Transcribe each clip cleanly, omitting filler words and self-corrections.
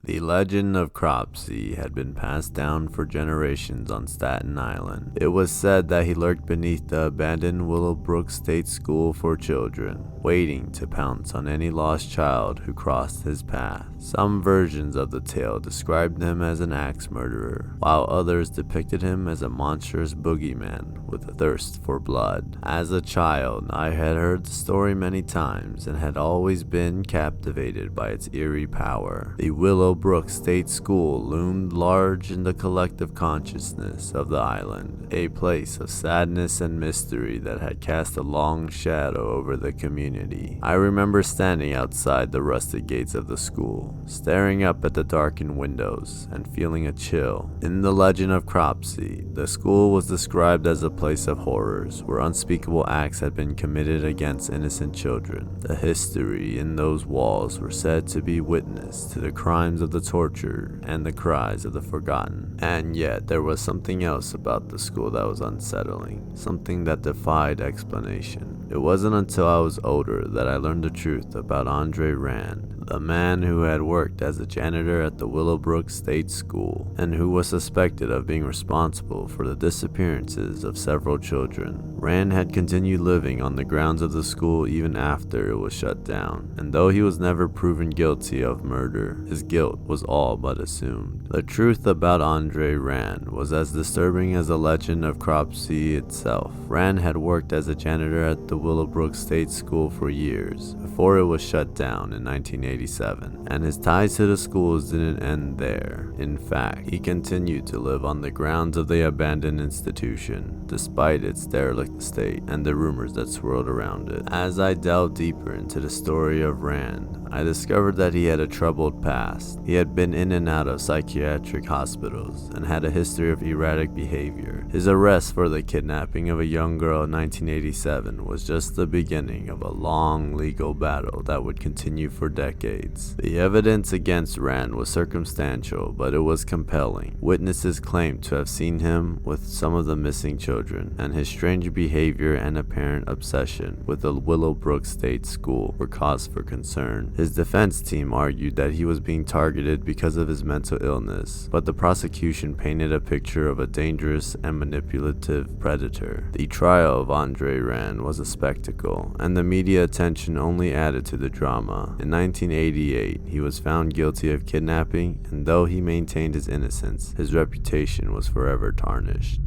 The legend of Cropsey had been passed down for generations on Staten Island. It was said that he lurked beneath the abandoned Willowbrook State School for Children, waiting to pounce on any lost child who crossed his path. Some versions of the tale described him as an axe murderer, while others depicted him as a monstrous boogeyman with a thirst for blood. As a child, I had heard the story many times and had always been captivated by its eerie power. The Willowbrook State School loomed large in the collective consciousness of the island, a place of sadness and mystery that had cast a long shadow over the community. I remember standing outside the rusted gates of the school, staring up at the darkened windows and feeling a chill. In the legend of Cropsey, the school was described as a place of horrors where unspeakable acts had been committed against innocent children. The history in those walls were said to be witness to the crimes of the tortured and the cries of the forgotten. And yet there was something else about the school that was unsettling, something that defied explanation. It wasn't until I was older that I learned the truth about Andre Rand, the man who had worked as a janitor at the Willowbrook State School and who was suspected of being responsible for the disappearances of several children. Rand had continued living on the grounds of the school even after it was shut down, and though he was never proven guilty of murder, his guilt was all but assumed. The truth about Andre Rand was as disturbing as the legend of Cropsey itself. Rand had worked as a janitor at the Willowbrook State School for years before it was shut down in 1987, and his ties to the schools didn't end there. In fact, he continued to live on the grounds of the abandoned institution, despite its derelict state and the rumors that swirled around it. As I delved deeper into the story of Rand, I discovered that he had a troubled past. He had been in and out of psychiatric hospitals and had a history of erratic behavior. His arrest for the kidnapping of a young girl in 1987 was just the beginning of a long legal battle that would continue for decades. The evidence against Rand was circumstantial, but it was compelling. Witnesses claimed to have seen him with some of the missing children, and his strange behavior and apparent obsession with the Willowbrook State School were cause for concern. His defense team argued that he was being targeted because of his mental illness, but the prosecution painted a picture of a dangerous and manipulative predator. The trial of Andre Rand was a spectacle, and the media attention only added to the drama. In 1988, he was found guilty of kidnapping, and though he maintained his innocence, his reputation was forever tarnished.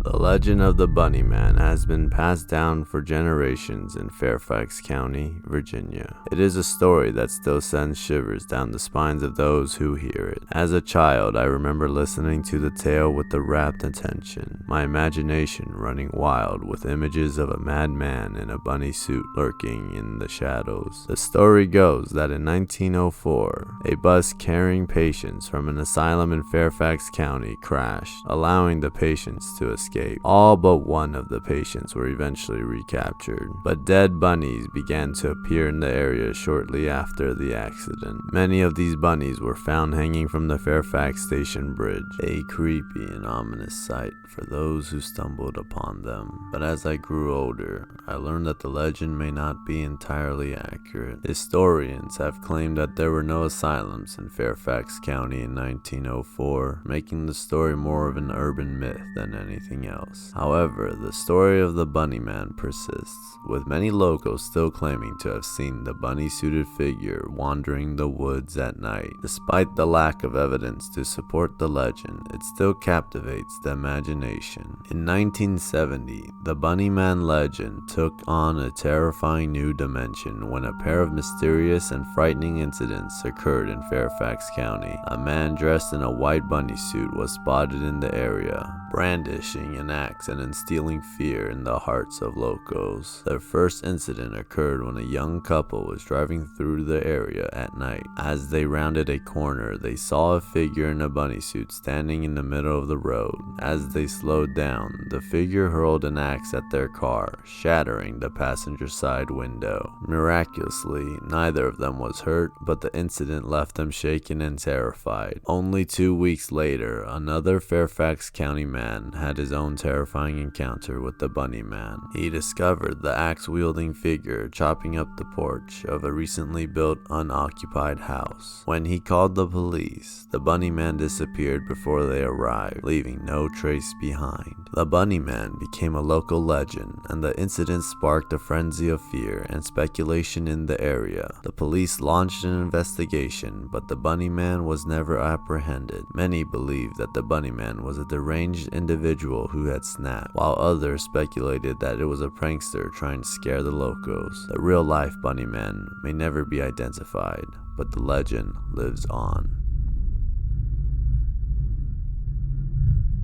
The legend of the Bunny Man has been passed down for generations in Fairfax County, Virginia. It is a story that still sends shivers down the spines of those who hear it. As a child, I remember listening to the tale with the rapt attention, my imagination running wild with images of a madman in a bunny suit lurking in the shadows. The story goes that in 1904, a bus carrying patients from an asylum in Fairfax County crashed, allowing the patients to escape. All but one of the patients were eventually recaptured, but dead bunnies began to appear in the area shortly after the accident. Many of these bunnies were found hanging from the Fairfax Station Bridge, a creepy and ominous sight for those who stumbled upon them. But as I grew older, I learned that the legend may not be entirely accurate. Historians have claimed that there were no asylums in Fairfax County in 1904, making the story more of an urban myth than anything else. However, the story of the Bunny Man persists, with many locals still claiming to have seen the bunny-suited figure wandering the woods at night. Despite the lack of evidence to support the legend, it still captivates the imagination. In 1970, the Bunny Man legend took on a terrifying new dimension when a pair of mysterious and frightening incidents occurred in Fairfax County. A man dressed in a white bunny suit was spotted in the area, brandishing an axe and instilling fear in the hearts of locals. Their first incident occurred when a young couple was driving through the area at night. As they rounded a corner, they saw a figure in a bunny suit standing in the middle of the road. As they slowed down, the figure hurled an axe at their car, shattering the passenger side window. Miraculously, neither of them was hurt, but the incident left them shaken and terrified. Only 2 weeks later, another Fairfax County man had his own terrifying encounter with the Bunny Man. He discovered the axe-wielding figure chopping up the porch of a recently built unoccupied house. When he called the police, the Bunny Man disappeared before they arrived, leaving no trace behind. The Bunny Man became a local legend, and the incident sparked a frenzy of fear and speculation in the area. The police launched an investigation, but the Bunny Man was never apprehended. Many believed that the Bunny Man was a deranged individual who had snapped, while others speculated that it was a prankster trying to scare the locals. The real-life Bunny Man may never be identified, but the legend lives on.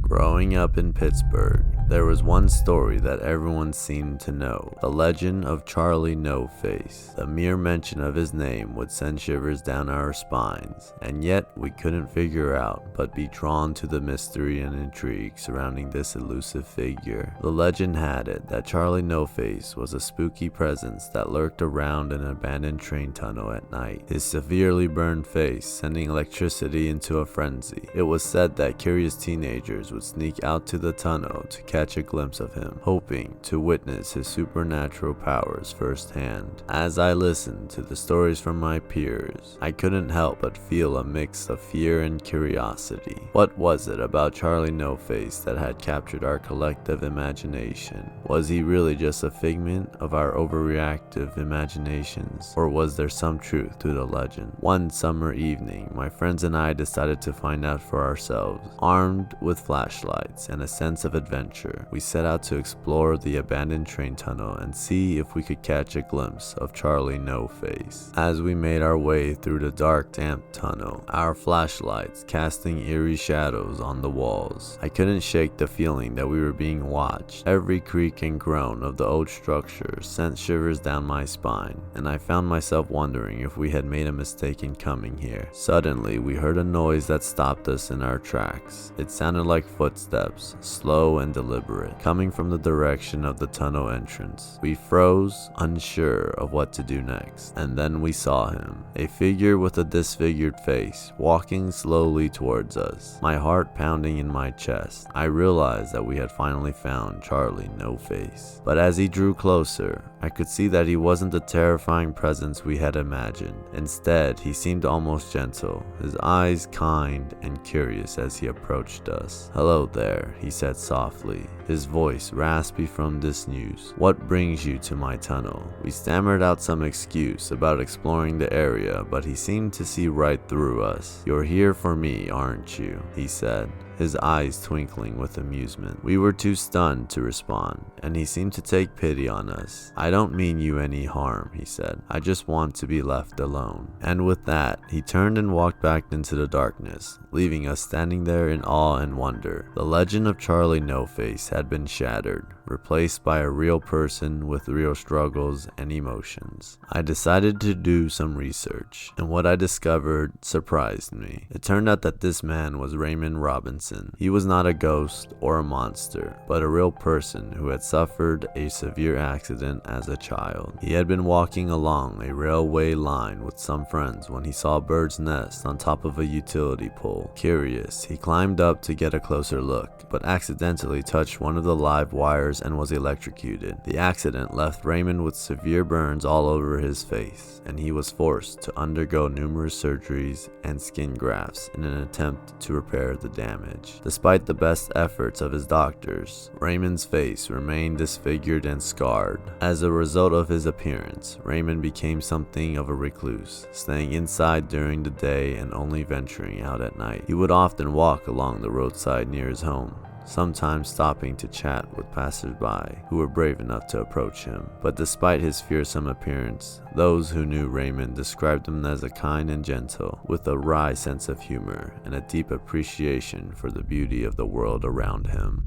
Growing up in Pittsburgh, there was one story that everyone seemed to know, the legend of Charlie No-Face. The mere mention of his name would send shivers down our spines, and yet we couldn't figure out but be drawn to the mystery and intrigue surrounding this elusive figure. The legend had it that Charlie No-Face was a spooky presence that lurked around an abandoned train tunnel at night, his severely burned face sending electricity into a frenzy. It was said that curious teenagers would sneak out to the tunnel to catch a glimpse of him, hoping to witness his supernatural powers firsthand. As I listened to the stories from my peers, I couldn't help but feel a mix of fear and curiosity. What was it about Charlie No-Face that had captured our collective imagination? Was he really just a figment of our overreactive imaginations, or was there some truth to the legend? One summer evening, my friends and I decided to find out for ourselves. Armed with flashlights and a sense of adventure, we set out to explore the abandoned train tunnel and see if we could catch a glimpse of Charlie No-Face. As we made our way through the dark, damp tunnel, our flashlights casting eerie shadows on the walls, I couldn't shake the feeling that we were being watched. Every creak and groan of the old structure sent shivers down my spine, and I found myself wondering if we had made a mistake in coming here. Suddenly, we heard a noise that stopped us in our tracks. It sounded like footsteps, slow and deliberate, coming from the direction of the tunnel entrance. We froze, unsure of what to do next, and then we saw him, a figure with a disfigured face, walking slowly towards us. My heart pounding in my chest, I realized that we had finally found Charlie No-Face. But as he drew closer, I could see that he wasn't the terrifying presence we had imagined. Instead, he seemed almost gentle, his eyes kind and curious as he approached us. "Hello there," he said softly, his voice raspy from disuse. "What brings you to my tunnel?" We stammered out some excuse about exploring the area, but he seemed to see right through us. "You're here for me, aren't you?" he said, his eyes twinkling with amusement. We were too stunned to respond, and he seemed to take pity on us. "I don't mean you any harm," he said. "I just want to be left alone." And with that, he turned and walked back into the darkness, leaving us standing there in awe and wonder. The legend of Charlie No-Face had been shattered, replaced by a real person with real struggles and emotions. I decided to do some research, and what I discovered surprised me. It turned out that this man was Raymond Robinson. He was not a ghost or a monster, but a real person who had suffered a severe accident as a child. He had been walking along a railway line with some friends when he saw a bird's nest on top of a utility pole. Curious, he climbed up to get a closer look, but accidentally touched one of the live wires and was electrocuted. The accident left Raymond with severe burns all over his face, and he was forced to undergo numerous surgeries and skin grafts in an attempt to repair the damage. Despite the best efforts of his doctors, Raymond's face remained disfigured and scarred. As a result of his appearance, Raymond became something of a recluse, staying inside during the day and only venturing out at night. He would often walk along the roadside near his home, sometimes stopping to chat with passersby who were brave enough to approach him. But despite his fearsome appearance, those who knew Raymond described him as a kind and gentle, with a wry sense of humor and a deep appreciation for the beauty of the world around him.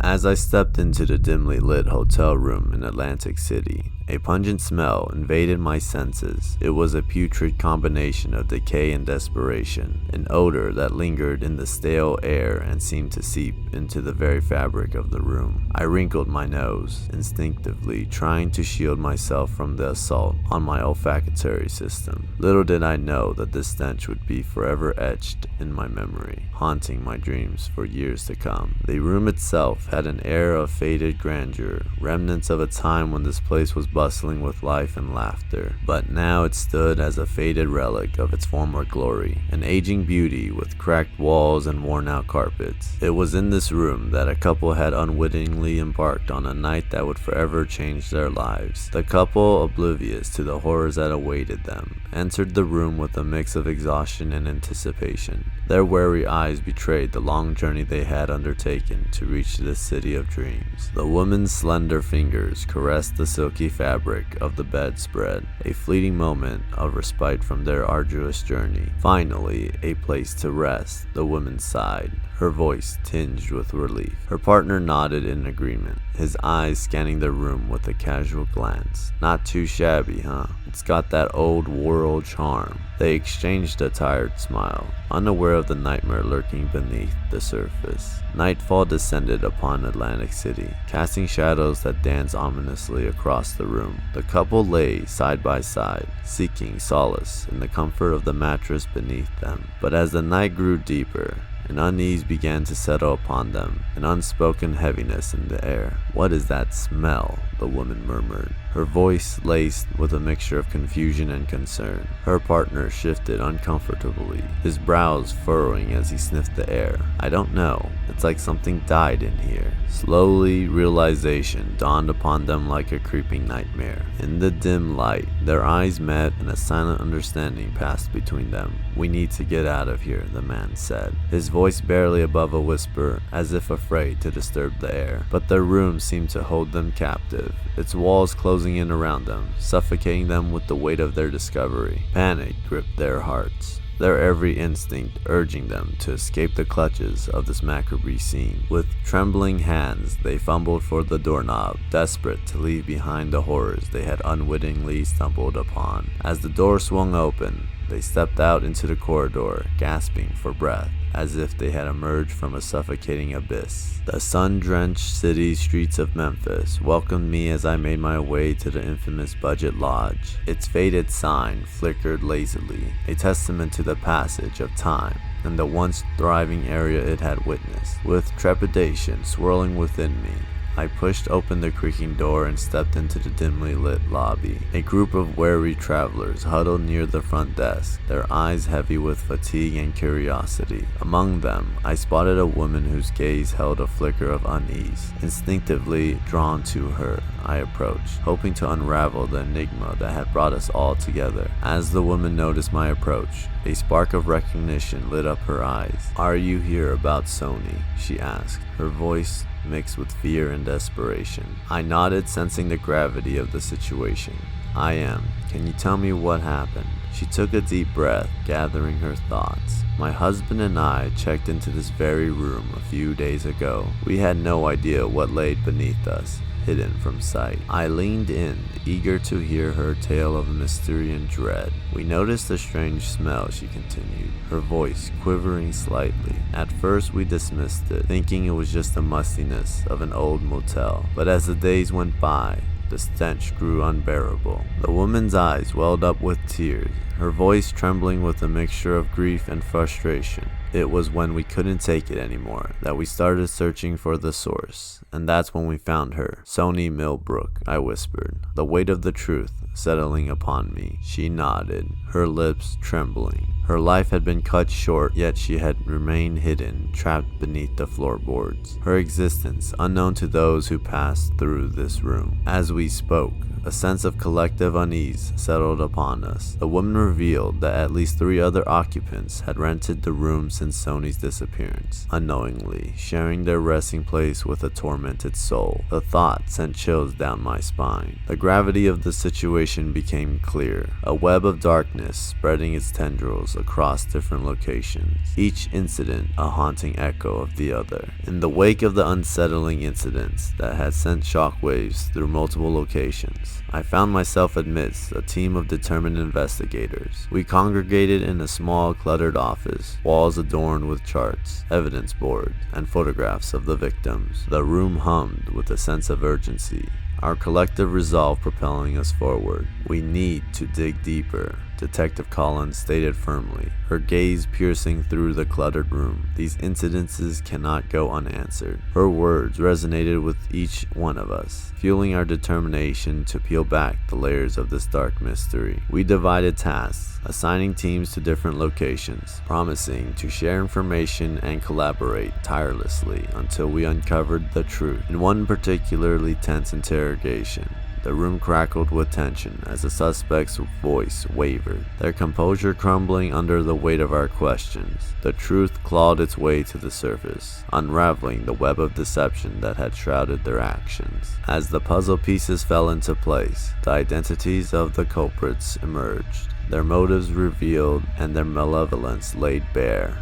As I stepped into the dimly lit hotel room in Atlantic City, A pungent smell invaded my senses. It was a putrid combination of decay and desperation, an odor that lingered in the stale air and seemed to seep into the very fabric of the room. I wrinkled my nose, instinctively trying to shield myself from the assault on my olfactory system. Little did I know that this stench would be forever etched in my memory, haunting my dreams for years to come. The room itself had an air of faded grandeur, remnants of a time when this place was bustling with life and laughter, but now it stood as a faded relic of its former glory, an aging beauty with cracked walls and worn-out carpets. It was in this room that a couple had unwittingly embarked on a night that would forever change their lives. The couple, oblivious to the horrors that awaited them, entered the room with a mix of exhaustion and anticipation. Their weary eyes betrayed the long journey they had undertaken to reach this city of dreams. The woman's slender fingers caressed the silky fabric of the bedspread, a fleeting moment of respite from their arduous journey. Finally, a place to rest, the woman sighed, her voice tinged with relief. Her partner nodded in agreement, his eyes scanning the room with a casual glance. Not too shabby, huh? It's got that old world charm. They exchanged a tired smile, unaware of the nightmare lurking beneath the surface. Nightfall descended upon Atlantic City, casting shadows that danced ominously across the room. The couple lay side by side, seeking solace in the comfort of the mattress beneath them. But as the night grew deeper, an unease began to settle upon them, an unspoken heaviness in the air. "What is that smell?" the woman murmured, her voice laced with a mixture of confusion and concern. Her partner shifted uncomfortably, his brows furrowing as he sniffed the air. "I don't know. It's like something died in here." Slowly, realization dawned upon them like a creeping nightmare. In the dim light, their eyes met and a silent understanding passed between them. "We need to get out of here," the man said, his voice barely above a whisper, as if afraid to disturb the air. But their room seemed to hold them captive, its walls closing in around them, suffocating them with the weight of their discovery. Panic gripped their hearts, their every instinct urging them to escape the clutches of this macabre scene. With trembling hands, they fumbled for the doorknob, desperate to leave behind the horrors they had unwittingly stumbled upon. As the door swung open, they stepped out into the corridor, gasping for breath, as if they had emerged from a suffocating abyss. The sun-drenched city streets of Memphis welcomed me as I made my way to the infamous Budget Lodge. Its faded sign flickered lazily, a testament to the passage of time and the once thriving area it had witnessed. With trepidation swirling within me, I pushed open the creaking door and stepped into the dimly lit lobby. A group of wary travelers huddled near the front desk, their eyes heavy with fatigue and curiosity. Among them, I spotted a woman whose gaze held a flicker of unease. Instinctively drawn to her, I approached, hoping to unravel the enigma that had brought us all together. As the woman noticed my approach, a spark of recognition lit up her eyes. "Are you here about Sony?" she asked, her voice mixed with fear and desperation. I nodded, sensing the gravity of the situation. "I am. Can you tell me what happened?" She took a deep breath, gathering her thoughts. "My husband and I checked into this very room a few days ago. We had no idea what lay beneath us, hidden from sight." I leaned in, eager to hear her tale of mystery and dread. "We noticed a strange smell," she continued, her voice quivering slightly. "At first we dismissed it, thinking it was just the mustiness of an old motel. But as the days went by, the stench grew unbearable." The woman's eyes welled up with tears, her voice trembling with a mixture of grief and frustration. "It was when we couldn't take it anymore that we started searching for the source, and that's when we found her. Sony Millbrook," I whispered, the weight of the truth settling upon me. She nodded, her lips trembling. Her life had been cut short, yet she had remained hidden, trapped beneath the floorboards, her existence unknown to those who passed through this room. As we spoke, a sense of collective unease settled upon us. The woman revealed that at least 3 other occupants had rented the room since Sony's disappearance, unknowingly sharing their resting place with a tormented soul. The thought sent chills down my spine. The gravity of the situation became clear, a web of darkness spreading its tendrils across different locations, each incident a haunting echo of the other. In the wake of the unsettling incidents that had sent shockwaves through multiple locations, darkness, I found myself amidst a team of determined investigators. We congregated in a small, cluttered office, walls adorned with charts, evidence boards, and photographs of the victims. The room hummed with a sense of urgency, our collective resolve propelling us forward. We need to dig deeper, Detective Collins stated firmly, her gaze piercing through the cluttered room. These incidences cannot go unanswered. Her words resonated with each one of us, fueling our determination to peel back the layers of this dark mystery. We divided tasks, assigning teams to different locations, promising to share information and collaborate tirelessly until we uncovered the truth. In one particularly tense interrogation, the room crackled with tension as the suspect's voice wavered, their composure crumbling under the weight of our questions. The truth clawed its way to the surface, unraveling the web of deception that had shrouded their actions. As the puzzle pieces fell into place, the identities of the culprits emerged, their motives revealed, and their malevolence laid bare.